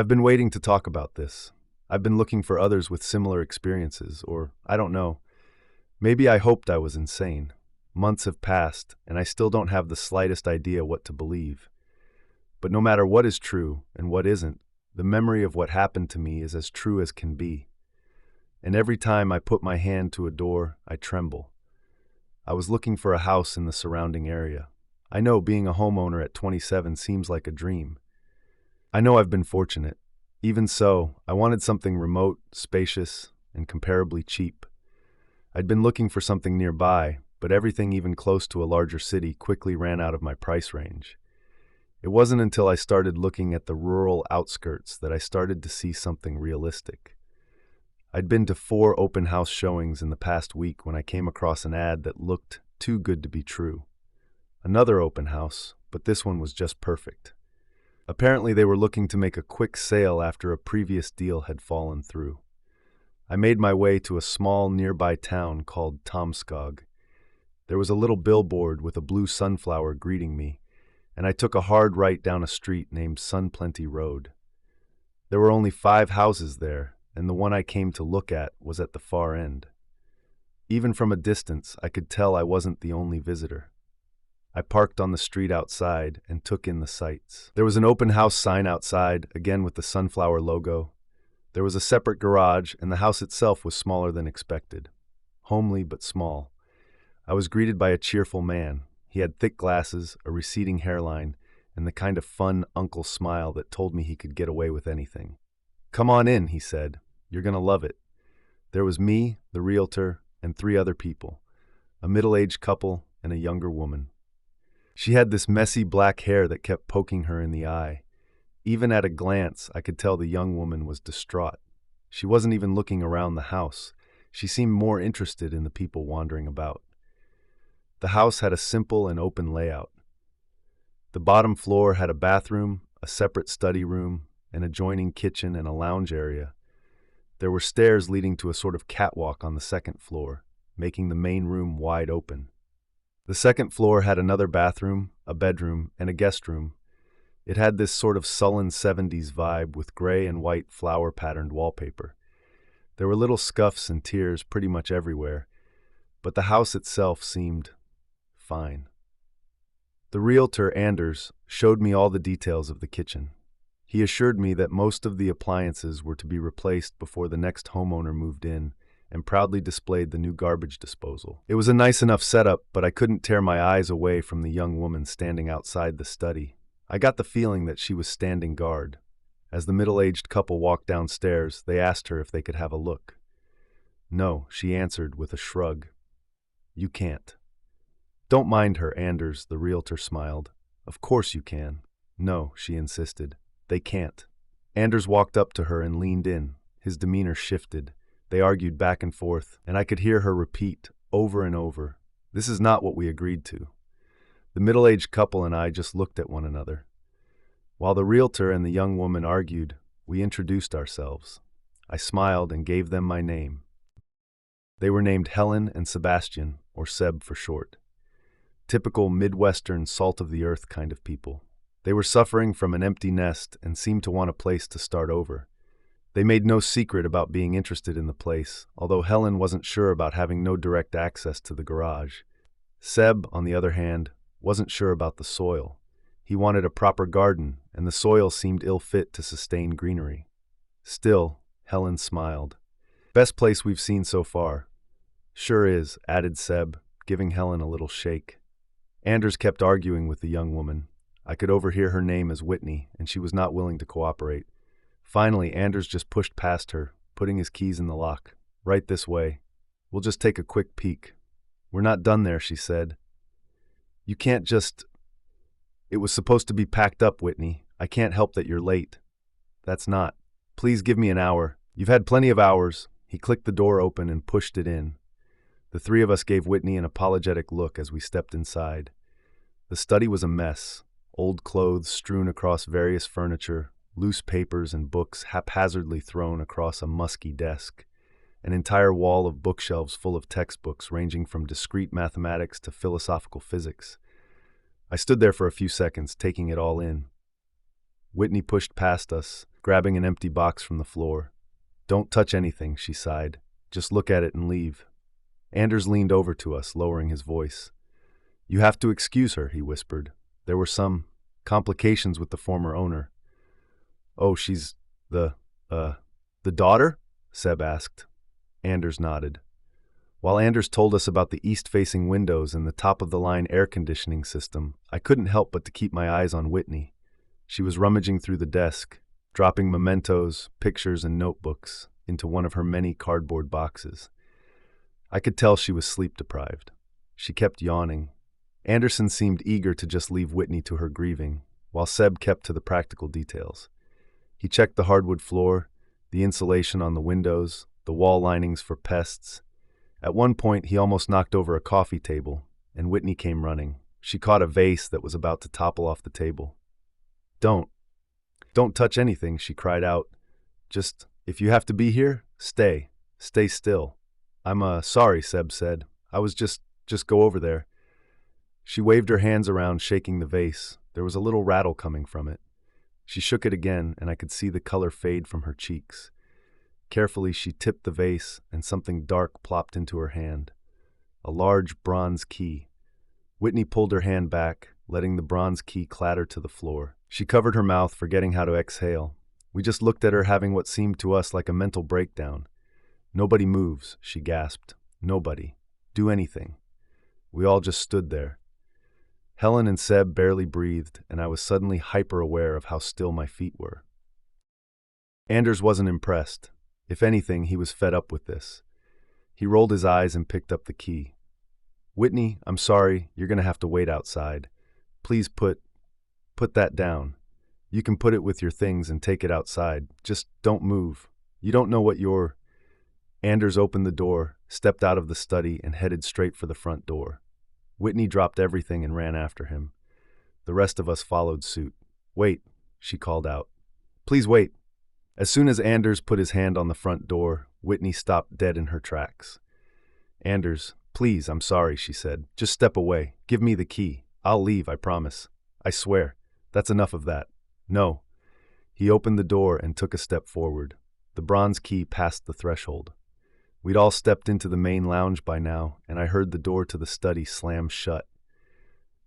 I've been waiting to talk about this. I've been looking for others with similar experiences, or I don't know. Maybe I hoped I was insane. Months have passed, and I still don't have the slightest idea what to believe. But no matter what is true and what isn't, the memory of what happened to me is as true as can be. And every time I put my hand to a door, I tremble. I was looking for a house in the surrounding area. I know being a homeowner at 27 seems like a dream. I know I've been fortunate. Even so, I wanted something remote, spacious, and comparably cheap. I'd been looking for something nearby, but everything even close to a larger city quickly ran out of my price range. It wasn't until I started looking at the rural outskirts that I started to see something realistic. I'd been to 4 open house showings in the past week when I came across an ad that looked too good to be true. Another open house, but this one was just perfect. Apparently they were looking to make a quick sale after a previous deal had fallen through. I made my way to a small nearby town called Tomskog. There was a little billboard with a blue sunflower greeting me, and I took a hard right down a street named Sunplenty Road. There were only 5 houses there, and the one I came to look at was at the far end. Even from a distance, I could tell I wasn't the only visitor. I parked on the street outside and took in the sights. There was an open house sign outside, again with the sunflower logo. There was a separate garage, and the house itself was smaller than expected. Homely but small. I was greeted by a cheerful man. He had thick glasses, a receding hairline, and the kind of fun uncle smile that told me he could get away with anything. "Come on in," he said. "You're gonna love it." There was me, the realtor, and 3 other people, a middle-aged couple and a younger woman. She had this messy black hair that kept poking her in the eye. Even at a glance, I could tell the young woman was distraught. She wasn't even looking around the house. She seemed more interested in the people wandering about. The house had a simple and open layout. The bottom floor had a bathroom, a separate study room, an adjoining kitchen, and a lounge area. There were stairs leading to a sort of catwalk on the second floor, making the main room wide open. The second floor had another bathroom, a bedroom, and a guest room. It had this sort of sullen 70s vibe with gray and white flower-patterned wallpaper. There were little scuffs and tears pretty much everywhere, but the house itself seemed fine. The realtor, Anders, showed me all the details of the kitchen. He assured me that most of the appliances were to be replaced before the next homeowner moved in, and proudly displayed the new garbage disposal. It was a nice enough setup, but I couldn't tear my eyes away from the young woman standing outside the study. I got the feeling that she was standing guard. As the middle-aged couple walked downstairs, they asked her if they could have a look. "No," she answered with a shrug. "You can't." "Don't mind her, Anders," the realtor smiled. "Of course you can." "No," she insisted. "They can't." Anders walked up to her and leaned in. His demeanor shifted. They argued back and forth, and I could hear her repeat, over and over, "This is not what we agreed to." The middle-aged couple and I just looked at one another. While the realtor and the young woman argued, we introduced ourselves. I smiled and gave them my name. They were named Helen and Sebastian, or Seb for short. Typical Midwestern salt-of-the-earth kind of people. They were suffering from an empty nest and seemed to want a place to start over. They made no secret about being interested in the place, although Helen wasn't sure about having no direct access to the garage. Seb, on the other hand, wasn't sure about the soil. He wanted a proper garden, and the soil seemed ill-fit to sustain greenery. Still, Helen smiled. "Best place we've seen so far." "Sure is," added Seb, giving Helen a little shake. Anders kept arguing with the young woman. I could overhear her name as Whitney, and she was not willing to cooperate. Finally, Anders just pushed past her, putting his keys in the lock. "Right this way. We'll just take a quick peek." "We're not done there," she said. "You can't just—" "It was supposed to be packed up, Whitney. I can't help that you're late." "That's not. Please give me an hour. You've had plenty of hours." He clicked the door open and pushed it in. The 3 of us gave Whitney an apologetic look as we stepped inside. The study was a mess. Old clothes strewn across various furniture, loose papers and books haphazardly thrown across a musky desk, an entire wall of bookshelves full of textbooks ranging from discrete mathematics to philosophical physics. I stood there for a few seconds, taking it all in. Whitney pushed past us, grabbing an empty box from the floor. "Don't touch anything," she sighed. "Just look at it and leave." Anders leaned over to us, lowering his voice. "You have to excuse her," he whispered. "There were some complications with the former owner." "Oh, she's the daughter?" Seb asked. Anders nodded. While Anders told us about the east-facing windows and the top-of-the-line air conditioning system, I couldn't help but to keep my eyes on Whitney. She was rummaging through the desk, dropping mementos, pictures, and notebooks into one of her many cardboard boxes. I could tell she was sleep-deprived. She kept yawning. Anderson seemed eager to just leave Whitney to her grieving, while Seb kept to the practical details. He checked the hardwood floor, the insulation on the windows, the wall linings for pests. At one point, he almost knocked over a coffee table, and Whitney came running. She caught a vase that was about to topple off the table. Don't touch anything," she cried out. "Just, if you have to be here, stay still." "I'm sorry," Seb said. "I was just go over there." She waved her hands around, shaking the vase. There was a little rattle coming from it. She shook it again, and I could see the color fade from her cheeks. Carefully, she tipped the vase, and something dark plopped into her hand. A large bronze key. Whitney pulled her hand back, letting the bronze key clatter to the floor. She covered her mouth, forgetting how to exhale. We just looked at her, having what seemed to us like a mental breakdown. "Nobody moves," she gasped. "Nobody. Do anything." We all just stood there. Helen and Seb barely breathed, and I was suddenly hyper-aware of how still my feet were. Anders wasn't impressed. If anything, he was fed up with this. He rolled his eyes and picked up the key. "Whitney, I'm sorry, you're going to have to wait outside. Please put that down. You can put it with your things and take it outside. Just don't move. You don't know what you're—" Anders opened the door, stepped out of the study, and headed straight for the front door. Whitney dropped everything and ran after him. The rest of us followed suit. "Wait," she called out. "Please wait." As soon as Anders put his hand on the front door, Whitney stopped dead in her tracks. "Anders, please, I'm sorry," she said. "Just step away. Give me the key. I'll leave, I promise. I swear. That's enough of that." "No." He opened the door and took a step forward. The bronze key passed the threshold. We'd all stepped into the main lounge by now, and I heard the door to the study slam shut.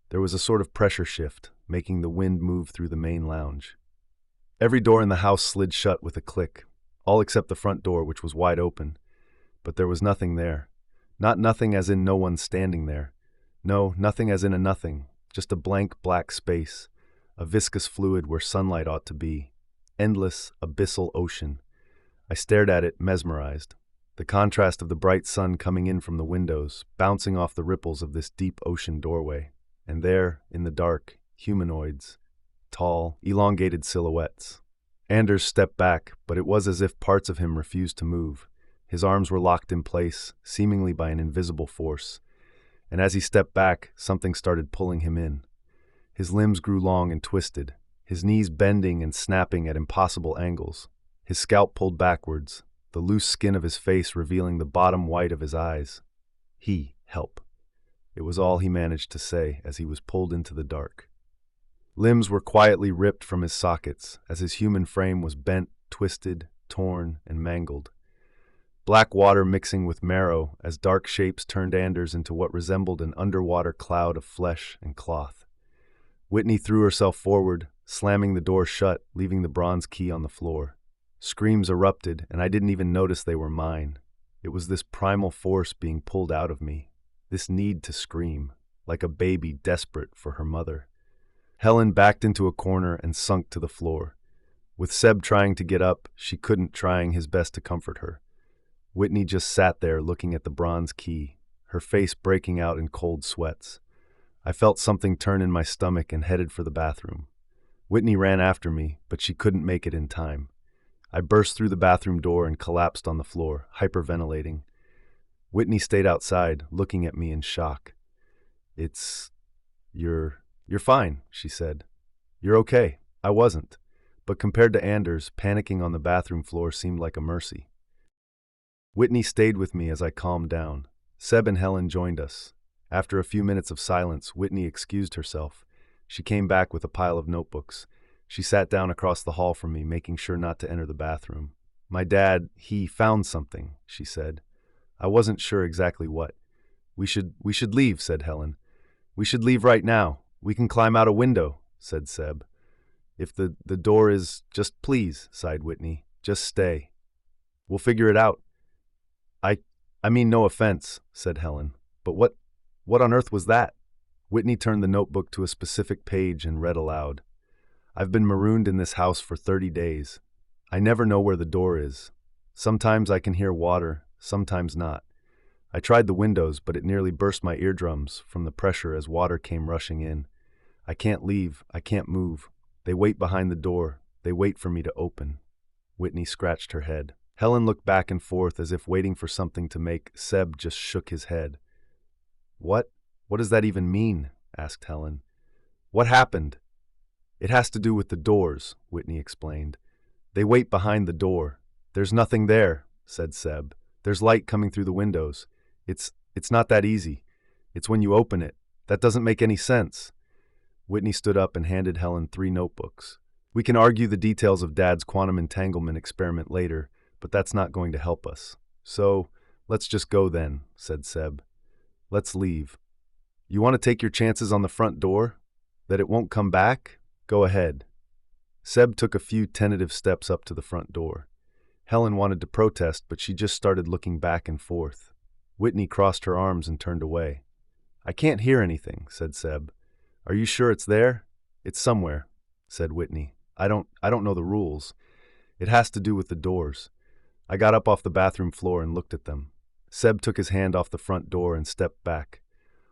There was a sort of pressure shift, making the wind move through the main lounge. Every door in the house slid shut with a click, all except the front door, which was wide open. But there was nothing there. Not nothing as in no one standing there. No, nothing as in a nothing, just a blank black space, a viscous fluid where sunlight ought to be. Endless, abyssal ocean. I stared at it, mesmerized. The contrast of the bright sun coming in from the windows, bouncing off the ripples of this deep ocean doorway. And there, in the dark, humanoids. Tall, elongated silhouettes. Anders stepped back, but it was as if parts of him refused to move. His arms were locked in place, seemingly by an invisible force. And as he stepped back, something started pulling him in. His limbs grew long and twisted, his knees bending and snapping at impossible angles. His scalp pulled backwards, the loose skin of his face revealing the bottom white of his eyes. Help. It was all he managed to say as he was pulled into the dark. Limbs were quietly ripped from his sockets as his human frame was bent, twisted, torn, and mangled. Black water mixing with marrow as dark shapes turned Anders into what resembled an underwater cloud of flesh and cloth. Whitney threw herself forward, slamming the door shut, leaving the bronze key on the floor. Screams erupted, and I didn't even notice they were mine. It was this primal force being pulled out of me, this need to scream, like a baby desperate for her mother. Helen backed into a corner and sunk to the floor. With Seb trying to get up, she couldn't, trying his best to comfort her. Whitney just sat there looking at the bronze key, her face breaking out in cold sweats. I felt something turn in my stomach and headed for the bathroom. Whitney ran after me, but she couldn't make it in time. I burst through the bathroom door and collapsed on the floor, hyperventilating. Whitney stayed outside, looking at me in shock. You're fine," she said. "You're okay." I wasn't, but compared to Anders, panicking on the bathroom floor seemed like a mercy. Whitney stayed with me as I calmed down. Seb and Helen joined us. After a few minutes of silence, Whitney excused herself. She came back with a pile of notebooks. She sat down across the hall from me, making sure not to enter the bathroom. My dad, he found something, she said. I wasn't sure exactly what. We should leave, said Helen. We should leave right now. We can climb out a window, said Seb. If the door is, just please, sighed Whitney. Just stay. We'll figure it out. I mean no offense, said Helen. But what on earth was that? Whitney turned the notebook to a specific page and read aloud. I've been marooned in this house for 30 days. I never know where the door is. Sometimes I can hear water, sometimes not. I tried the windows, but it nearly burst my eardrums from the pressure as water came rushing in. I can't leave, I can't move. They wait behind the door. They wait for me to open. Whitney scratched her head. Helen looked back and forth as if waiting for something to make. Seb just shook his head. What? What does that even mean? Asked Helen. What happened? It has to do with the doors, Whitney explained. They wait behind the door. There's nothing there, said Seb. There's light coming through the windows. It's not that easy. It's when you open it. That doesn't make any sense. Whitney stood up and handed Helen 3 notebooks. We can argue the details of Dad's quantum entanglement experiment later, but that's not going to help us. So, let's just go then, said Seb. Let's leave. You want to take your chances on the front door? That it won't come back? Go ahead. Seb took a few tentative steps up to the front door. Helen wanted to protest, but she just started looking back and forth. Whitney crossed her arms and turned away. I can't hear anything, said Seb. Are you sure it's there? It's somewhere, said Whitney. I don't know the rules. It has to do with the doors. I got up off the bathroom floor and looked at them. Seb took his hand off the front door and stepped back.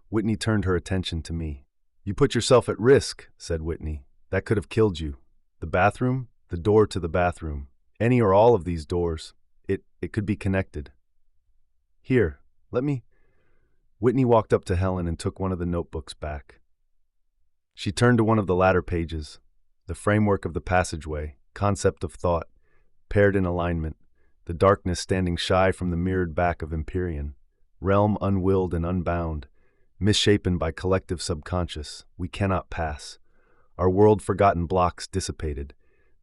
Whitney turned her attention to me. You put yourself at risk, said Whitney. That could have killed you. The bathroom, the door to the bathroom, any or all of these doors, it could be connected. Here, let me... Whitney walked up to Helen and took one of the notebooks back. She turned to one of the latter pages. The framework of the passageway, concept of thought, paired in alignment, the darkness standing shy from the mirrored back of Empyrean, realm unwilled and unbound, misshapen by collective subconscious, we cannot pass. Our world-forgotten blocks dissipated.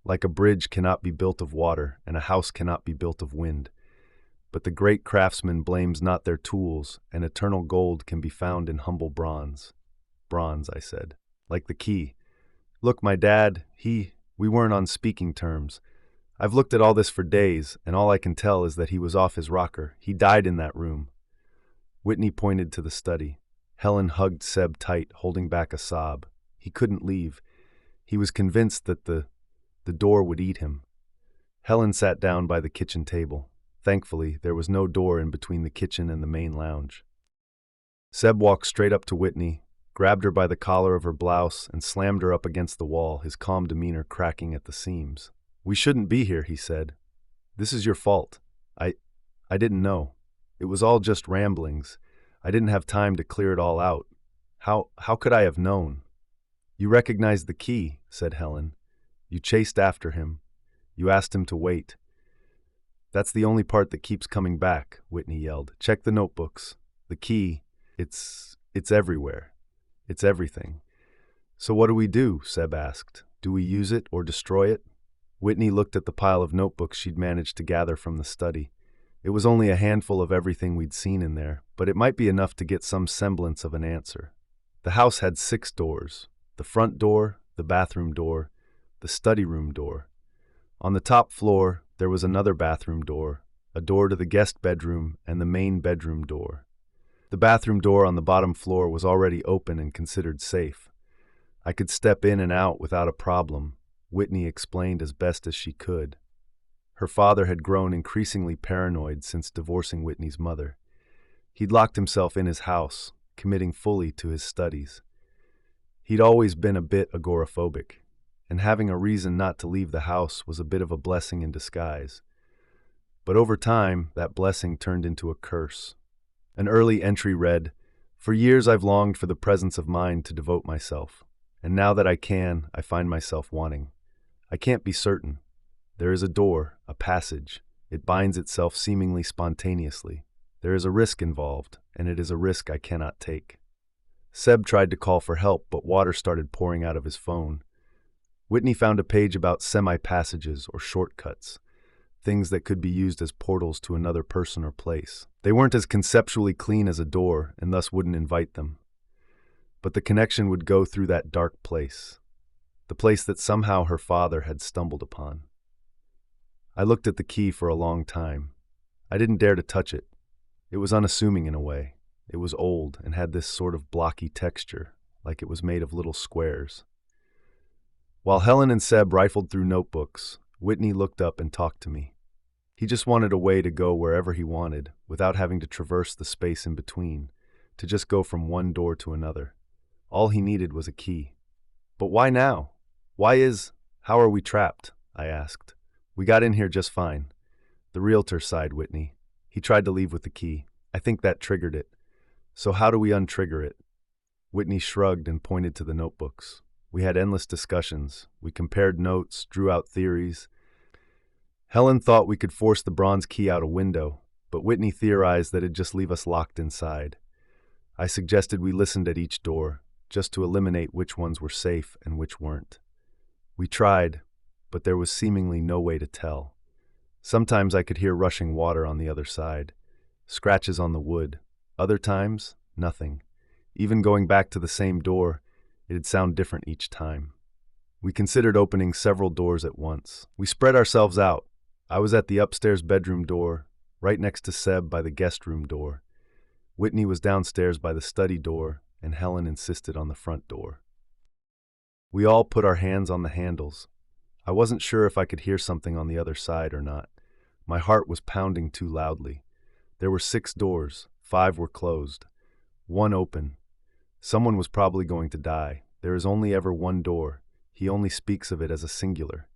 Like a bridge cannot be built of water, and a house cannot be built of wind. But the great craftsman blames not their tools, and eternal gold can be found in humble bronze. Bronze, I said. Like the key. Look, my dad, we weren't on speaking terms. I've looked at all this for days, and all I can tell is that he was off his rocker. He died in that room. Whitney pointed to the study. Helen hugged Seb tight, holding back a sob. He couldn't leave. He was convinced that the door would eat him. Helen sat down by the kitchen table. Thankfully, there was no door in between the kitchen and the main lounge. Seb walked straight up to Whitney, grabbed her by the collar of her blouse, and slammed her up against the wall, his calm demeanor cracking at the seams. We shouldn't be here, he said. This is your fault. I didn't know. It was all just ramblings. I didn't have time to clear it all out. How could I have known? You recognized the key, said Helen. You chased after him. You asked him to wait. That's the only part that keeps coming back, Whitney yelled. Check the notebooks. The key, it's everywhere. It's everything. So what do we do? Seb asked. Do we use it or destroy it? Whitney looked at the pile of notebooks she'd managed to gather from the study. It was only a handful of everything we'd seen in there, but it might be enough to get some semblance of an answer. The house had 6 doors. The front door, the bathroom door, the study room door. On the top floor, there was another bathroom door, a door to the guest bedroom, and the main bedroom door. The bathroom door on the bottom floor was already open and considered safe. I could step in and out without a problem, Whitney explained as best as she could. Her father had grown increasingly paranoid since divorcing Whitney's mother. He'd locked himself in his house, committing fully to his studies. He'd always been a bit agoraphobic, and having a reason not to leave the house was a bit of a blessing in disguise. But over time, that blessing turned into a curse. An early entry read, "For years I've longed for the presence of mind to devote myself, and now that I can, I find myself wanting. I can't be certain. There is a door, a passage. It binds itself seemingly spontaneously. There is a risk involved, and it is a risk I cannot take." Seb tried to call for help, but water started pouring out of his phone. Whitney found a page about semi-passages or shortcuts, things that could be used as portals to another person or place. They weren't as conceptually clean as a door and thus wouldn't invite them. But the connection would go through that dark place, the place that somehow her father had stumbled upon. I looked at the key for a long time. I didn't dare to touch it. It was unassuming in a way. It was old and had this sort of blocky texture, like it was made of little squares. While Helen and Seb rifled through notebooks, Whitney looked up and talked to me. He just wanted a way to go wherever he wanted, without having to traverse the space in between, to just go from one door to another. All he needed was a key. But why now? How are we trapped? I asked. We got in here just fine. The realtor sighed, Whitney. He tried to leave with the key. I think that triggered it. So how do we untrigger it? Whitney shrugged and pointed to the notebooks. We had endless discussions. We compared notes, drew out theories. Helen thought we could force the bronze key out a window, but Whitney theorized that it'd just leave us locked inside. I suggested we listened at each door, just to eliminate which ones were safe and which weren't. We tried, but there was seemingly no way to tell. Sometimes I could hear rushing water on the other side, scratches on the wood. Other times, nothing. Even going back to the same door, it'd sound different each time. We considered opening several doors at once. We spread ourselves out. I was at the upstairs bedroom door, right next to Seb by the guest room door. Whitney was downstairs by the study door, and Helen insisted on the front door. We all put our hands on the handles. I wasn't sure if I could hear something on the other side or not. My heart was pounding too loudly. There were 6 doors, 5 were closed, 1 open. Someone was probably going to die. There is only ever one door. He only speaks of it as a singular.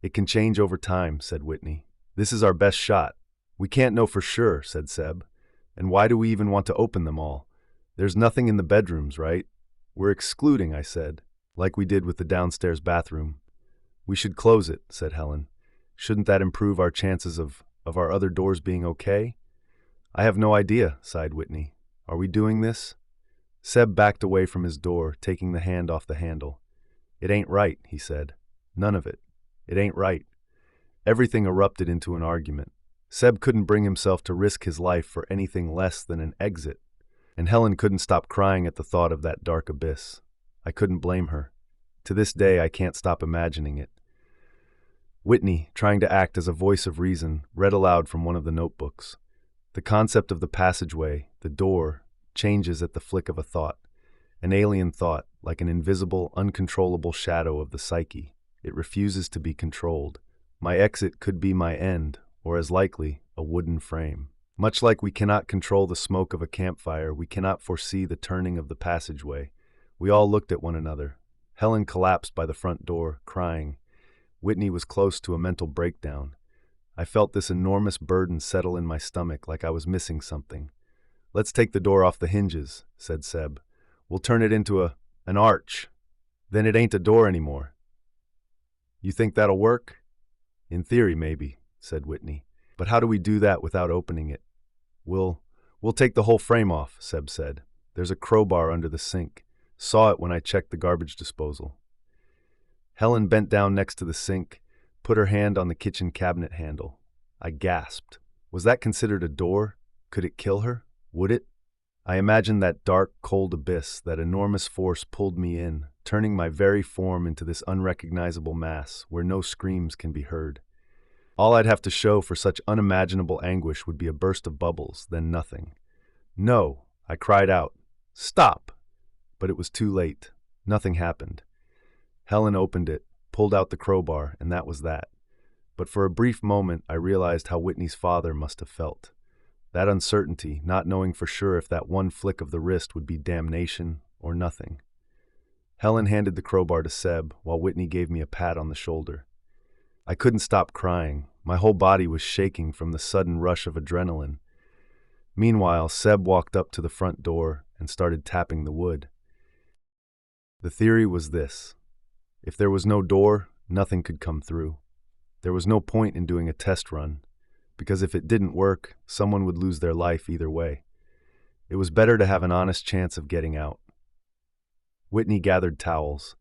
It can change over time, said Whitney. This is our best shot. We can't know for sure, said Seb. And why do we even want to open them all? There's nothing in the bedrooms, right? We're excluding, I said, like we did with the downstairs bathroom. We should close it, said Helen. Shouldn't that improve our chances of our other doors being okay? I have no idea, sighed Whitney. Are we doing this? Seb backed away from his door, taking the hand off the handle. It ain't right, he said. None of it. It ain't right. Everything erupted into an argument. Seb couldn't bring himself to risk his life for anything less than an exit, and Helen couldn't stop crying at the thought of that dark abyss. I couldn't blame her. To this day, I can't stop imagining it. Whitney, trying to act as a voice of reason, read aloud from one of the notebooks. The concept of the passageway, the door, changes at the flick of a thought. An alien thought, like an invisible, uncontrollable shadow of the psyche. It refuses to be controlled. My exit could be my end, or as likely, a wooden frame. Much like we cannot control the smoke of a campfire, we cannot foresee the turning of the passageway. We all looked at one another. Helen collapsed by the front door, crying. Whitney was close to a mental breakdown. I felt this enormous burden settle in my stomach like I was missing something. Let's take the door off the hinges, said Seb. We'll turn it into an arch. Then it ain't a door anymore. You think that'll work? In theory, maybe, said Whitney. But how do we do that without opening it? We'll take the whole frame off, Seb said. There's a crowbar under the sink. Saw it when I checked the garbage disposal. Helen bent down next to the sink, put her hand on the kitchen cabinet handle. I gasped. Was that considered a door? Could it kill her? Would it? I imagined that dark, cold abyss, that enormous force pulled me in, turning my very form into this unrecognizable mass where no screams can be heard. All I'd have to show for such unimaginable anguish would be a burst of bubbles, then nothing. No, I cried out. Stop! But it was too late. Nothing happened. Helen opened it, pulled out the crowbar, and that was that. But for a brief moment, I realized how Whitney's father must have felt. That uncertainty, not knowing for sure if that one flick of the wrist would be damnation or nothing. Helen handed the crowbar to Seb, while Whitney gave me a pat on the shoulder. I couldn't stop crying. My whole body was shaking from the sudden rush of adrenaline. Meanwhile, Seb walked up to the front door and started tapping the wood. The theory was this. If there was no door, nothing could come through. There was no point in doing a test run, because if it didn't work, someone would lose their life either way. It was better to have an honest chance of getting out. Whitney gathered towels.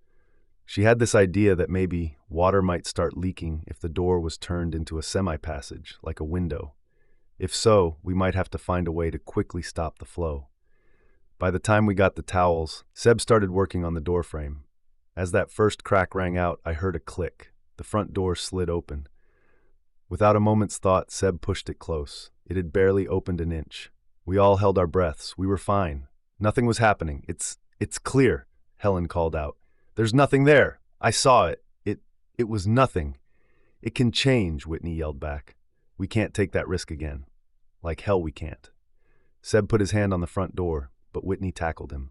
She had this idea that maybe water might start leaking if the door was turned into a semi-passage, like a window. If so, we might have to find a way to quickly stop the flow. By the time we got the towels, Seb started working on the doorframe. As that first crack rang out, I heard a click. The front door slid open. Without a moment's thought, Seb pushed it close. It had barely opened an inch. We all held our breaths. We were fine. Nothing was happening. It's clear, Helen called out. There's nothing there. I saw it. It was nothing. It can change, Whitney yelled back. We can't take that risk again. Like hell we can't. Seb put his hand on the front door, but Whitney tackled him.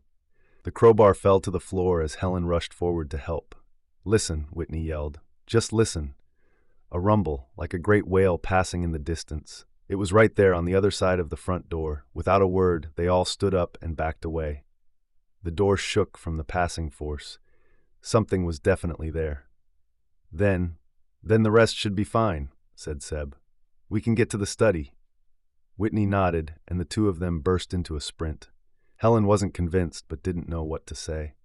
The crowbar fell to the floor as Helen rushed forward to help. Listen, Whitney yelled. Just listen. A rumble, like a great whale passing in the distance. It was right there on the other side of the front door. Without a word, they all stood up and backed away. The door shook from the passing force. Something was definitely there. Then the rest should be fine, said Seb. We can get to the study. Whitney nodded, and the two of them burst into a sprint. Helen wasn't convinced, but didn't know what to say.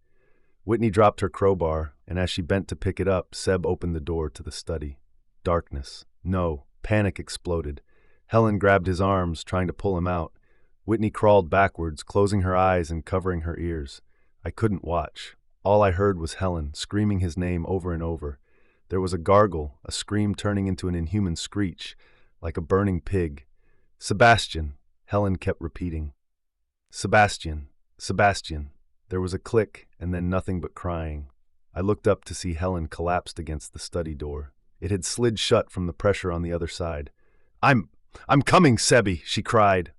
Whitney dropped her crowbar, and as she bent to pick it up, Seb opened the door to the study. Darkness. No. Panic exploded. Helen grabbed his arms, trying to pull him out. Whitney crawled backwards, closing her eyes and covering her ears. I couldn't watch. All I heard was Helen, screaming his name over and over. There was a gargle, a scream turning into an inhuman screech, like a burning pig. Sebastian, Helen kept repeating. Sebastian, Sebastian. There was a click, and then nothing but crying. I looked up to see Helen collapsed against the study door. It had slid shut from the pressure on the other side. I'm coming, Sebi, she cried.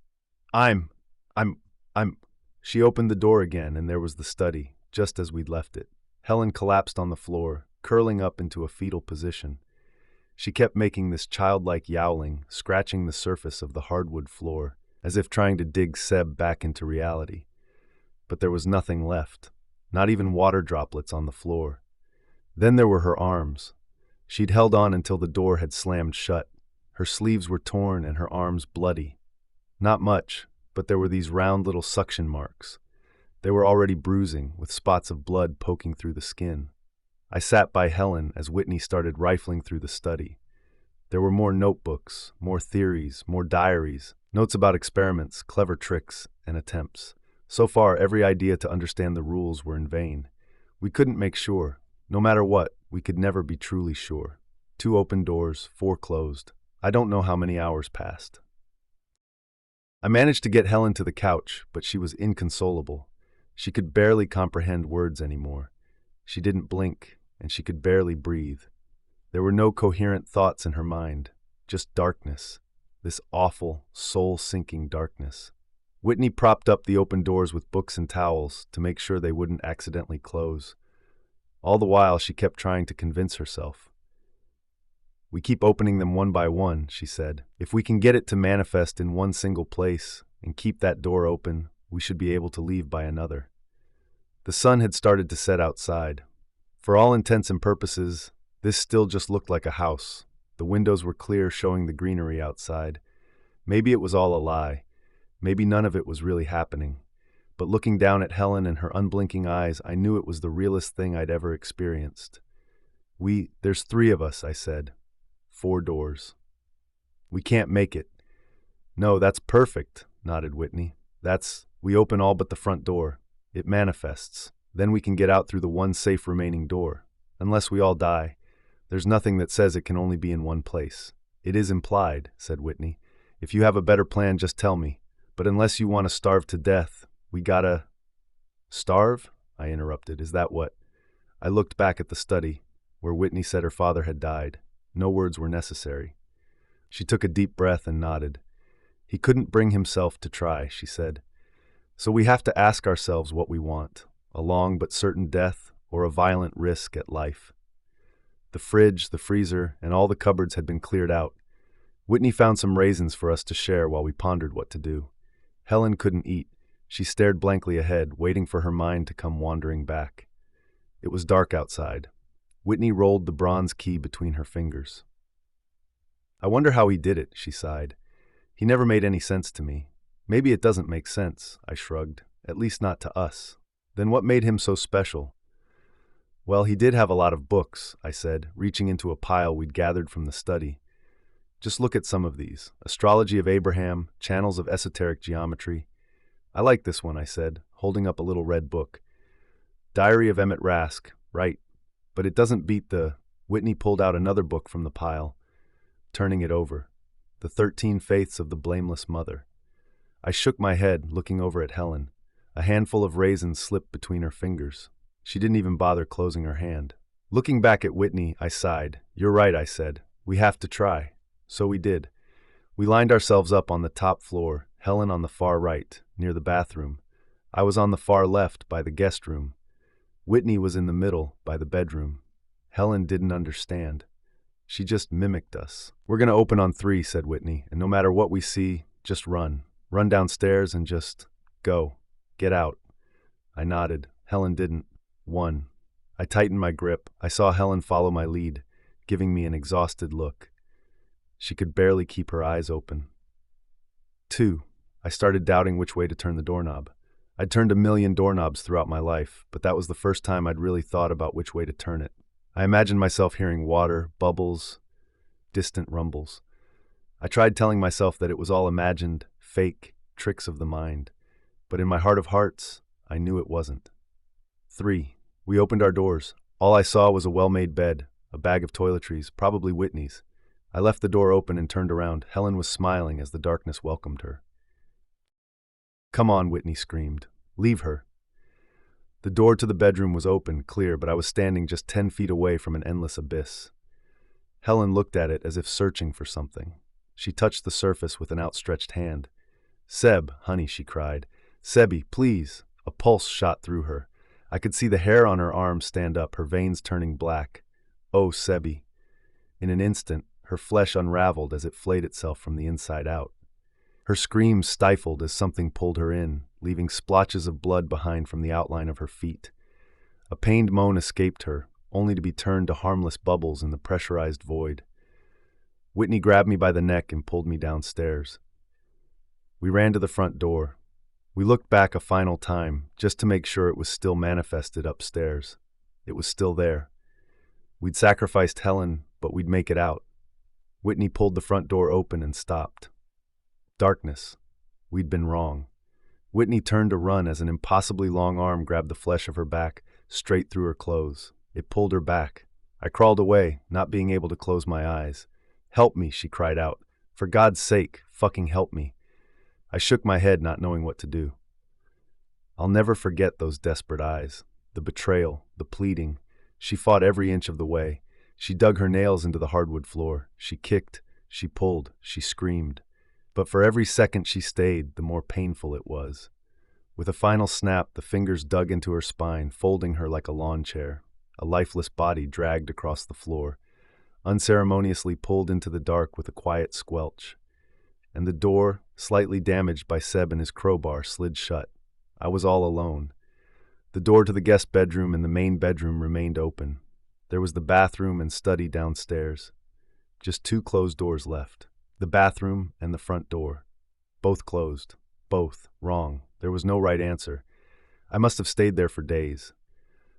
I'm. She opened the door again, and there was the study, just as we'd left it. Helen collapsed on the floor, curling up into a fetal position. She kept making this childlike yowling, scratching the surface of the hardwood floor, as if trying to dig Seb back into reality. But there was nothing left, not even water droplets on the floor. Then there were her arms. She'd held on until the door had slammed shut. Her sleeves were torn and her arms bloody. Not much, but there were these round little suction marks. They were already bruising, with spots of blood poking through the skin. I sat by Helen as Whitney started rifling through the study. There were more notebooks, more theories, more diaries, notes about experiments, clever tricks, and attempts. So far, every idea to understand the rules were in vain. We couldn't make sure. No matter what, we could never be truly sure. 2 open doors, 4 closed. I don't know how many hours passed. I managed to get Helen to the couch, but she was inconsolable. She could barely comprehend words anymore. She didn't blink, and she could barely breathe. There were no coherent thoughts in her mind, just darkness, this awful, soul-sinking darkness. Whitney propped up the open doors with books and towels to make sure they wouldn't accidentally close. All the while, she kept trying to convince herself. We keep opening them one by one, she said. If we can get it to manifest in one single place and keep that door open, we should be able to leave by another. The sun had started to set outside. For all intents and purposes, this still just looked like a house. The windows were clear, showing the greenery outside. Maybe it was all a lie. Maybe none of it was really happening. But looking down at Helen and her unblinking eyes, I knew it was the realest thing I'd ever experienced. There's 3 of us, I said. 4 doors. We can't make it. No, that's perfect, nodded Whitney. We open all but the front door. It manifests. Then we can get out through the one safe remaining door. Unless we all die. There's nothing that says it can only be in one place. It is implied, said Whitney. If you have a better plan, just tell me. But unless you want to starve to death, we gotta... Starve? I interrupted. Is that what? I looked back at the study, where Whitney said her father had died. No words were necessary. She took a deep breath and nodded. He couldn't bring himself to try, she said. So we have to ask ourselves what we want, a long but certain death or a violent risk at life. The fridge, the freezer, and all the cupboards had been cleared out. Whitney found some raisins for us to share while we pondered what to do. Helen couldn't eat. She stared blankly ahead, waiting for her mind to come wandering back. It was dark outside. Whitney rolled the bronze key between her fingers. I wonder how he did it, she sighed. He never made any sense to me. Maybe it doesn't make sense, I shrugged. At least not to us. Then what made him so special? Well, he did have a lot of books, I said, reaching into a pile we'd gathered from the study. Just look at some of these. Astrology of Abraham, Channels of Esoteric Geometry. I like this one, I said, holding up a little red book. Diary of Emmett Rask, right. But it doesn't beat the... Whitney pulled out another book from the pile, turning it over. The 13 Faiths of the Blameless Mother. I shook my head, looking over at Helen. A handful of raisins slipped between her fingers. She didn't even bother closing her hand. Looking back at Whitney, I sighed. You're right, I said. We have to try. So we did. We lined ourselves up on the top floor, Helen on the far right, near the bathroom. I was on the far left, by the guest room. Whitney was in the middle, by the bedroom. Helen didn't understand. She just mimicked us. We're going to open on 3, said Whitney, and no matter what we see, just run. Run downstairs and just go. Get out. I nodded. Helen didn't. 1. I tightened my grip. I saw Helen follow my lead, giving me an exhausted look. She could barely keep her eyes open. 2. I started doubting which way to turn the doorknob. I'd turned a million doorknobs throughout my life, but that was the first time I'd really thought about which way to turn it. I imagined myself hearing water, bubbles, distant rumbles. I tried telling myself that it was all imagined, fake, tricks of the mind. But in my heart of hearts, I knew it wasn't. 3. We opened our doors. All I saw was a well-made bed, a bag of toiletries, probably Whitney's. I left the door open and turned around. Helen was smiling as the darkness welcomed her. Come on, Whitney screamed. Leave her. The door to the bedroom was open, clear, but I was standing just 10 feet away from an endless abyss. Helen looked at it as if searching for something. She touched the surface with an outstretched hand. Seb, honey, she cried. Sebi, please. A pulse shot through her. I could see the hair on her arm stand up, her veins turning black. Oh, Sebi. In an instant, her flesh unraveled as it flayed itself from the inside out. Her screams stifled as something pulled her in, leaving splotches of blood behind from the outline of her feet. A pained moan escaped her, only to be turned to harmless bubbles in the pressurized void. Whitney grabbed me by the neck and pulled me downstairs. We ran to the front door. We looked back a final time, just to make sure it was still manifested upstairs. It was still there. We'd sacrificed Helen, but we'd make it out. Whitney pulled the front door open and stopped. Darkness. We'd been wrong. Whitney turned to run as an impossibly long arm grabbed the flesh of her back, straight through her clothes. It pulled her back. I crawled away, not being able to close my eyes. Help me, she cried out. For God's sake, fucking help me. I shook my head, not knowing what to do. I'll never forget those desperate eyes. The betrayal, the pleading. She fought every inch of the way. She dug her nails into the hardwood floor. She kicked, she pulled, she screamed. But for every second she stayed, the more painful it was. With a final snap, the fingers dug into her spine, folding her like a lawn chair. A lifeless body dragged across the floor, unceremoniously pulled into the dark with a quiet squelch. And the door, slightly damaged by Seb and his crowbar, slid shut. I was all alone. The door to the guest bedroom and the main bedroom remained open. There was the bathroom and study downstairs. Just 2 closed doors left. The bathroom and the front door. Both closed. Both. Wrong. There was no right answer. I must have stayed there for days.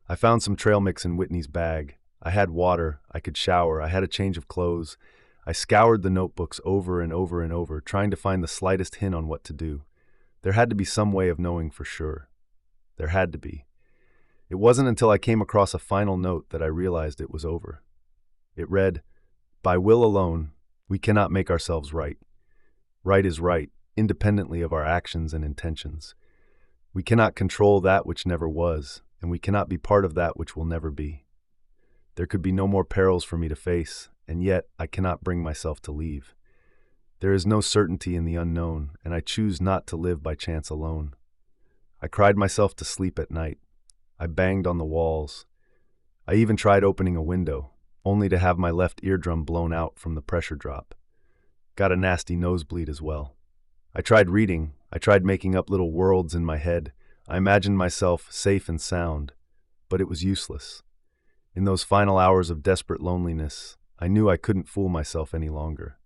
I found some trail mix in Whitney's bag. I had water. I could shower. I had a change of clothes. I scoured the notebooks over and over and over, trying to find the slightest hint on what to do. There had to be some way of knowing for sure. There had to be. It wasn't until I came across a final note that I realized it was over. It read, "By will alone, we cannot make ourselves right. Right is right, independently of our actions and intentions. We cannot control that which never was, and we cannot be part of that which will never be. There could be no more perils for me to face, and yet I cannot bring myself to leave. There is no certainty in the unknown, and I choose not to live by chance alone. I cried myself to sleep at night. I banged on the walls. I even tried opening a window, only to have my left eardrum blown out from the pressure drop. Got a nasty nosebleed as well. I tried reading. I tried making up little worlds in my head. I imagined myself safe and sound, but it was useless. In those final hours of desperate loneliness, I knew I couldn't fool myself any longer.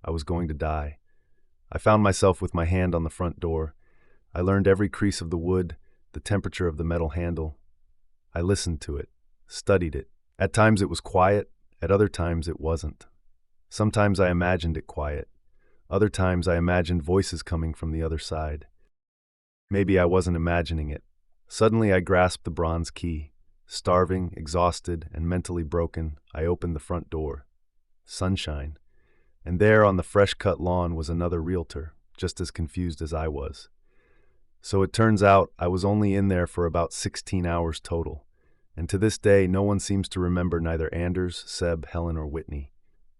I was going to die. I found myself with my hand on the front door. I learned every crease of the wood, the temperature of the metal handle. I listened to it. studied it. At times it was quiet, at other times it wasn't. Sometimes I imagined it quiet. Other times I imagined voices coming from the other side. Maybe I wasn't imagining it. Suddenly I grasped the bronze key. Starving, exhausted, and mentally broken, I opened the front door. Sunshine. And there on the fresh-cut lawn was another realtor, just as confused as I was. So it turns out I was only in there for about 16 hours total. And to this day, no one seems to remember neither Anders, Seb, Helen, or Whitney.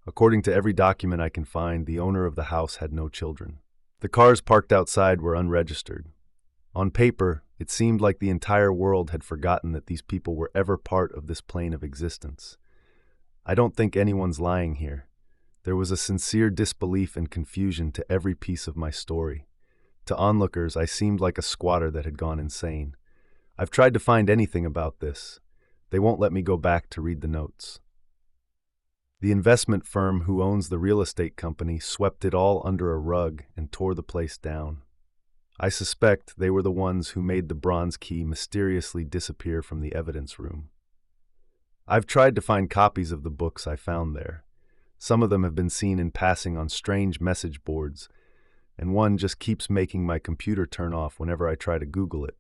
According to every document I can find, the owner of the house had no children. The cars parked outside were unregistered. On paper, it seemed like the entire world had forgotten that these people were ever part of this plane of existence. I don't think anyone's lying here. There was a sincere disbelief and confusion to every piece of my story. To onlookers, I seemed like a squatter that had gone insane. I've tried to find anything about this. They won't let me go back to read the notes. The investment firm who owns the real estate company swept it all under a rug and tore the place down. I suspect they were the ones who made the bronze key mysteriously disappear from the evidence room. I've tried to find copies of the books I found there. Some of them have been seen in passing on strange message boards, and one just keeps making my computer turn off whenever I try to Google it.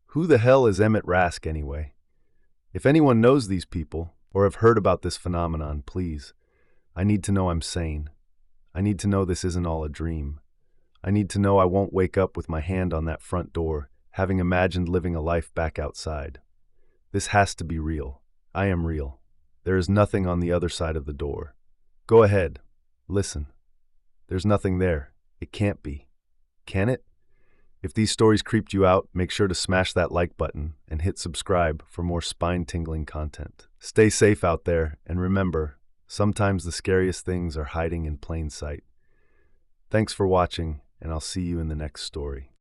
Who the hell is Emmett Rask anyway? If anyone knows these people, or have heard about this phenomenon, please. I need to know I'm sane. I need to know this isn't all a dream. I need to know I won't wake up with my hand on that front door, having imagined living a life back outside. This has to be real. I am real. There is nothing on the other side of the door. Go ahead. Listen. There's nothing there. It can't be. Can it? If these stories creeped you out, make sure to smash that like button and hit subscribe for more spine-tingling content. Stay safe out there, and remember, sometimes the scariest things are hiding in plain sight. Thanks for watching, and I'll see you in the next story.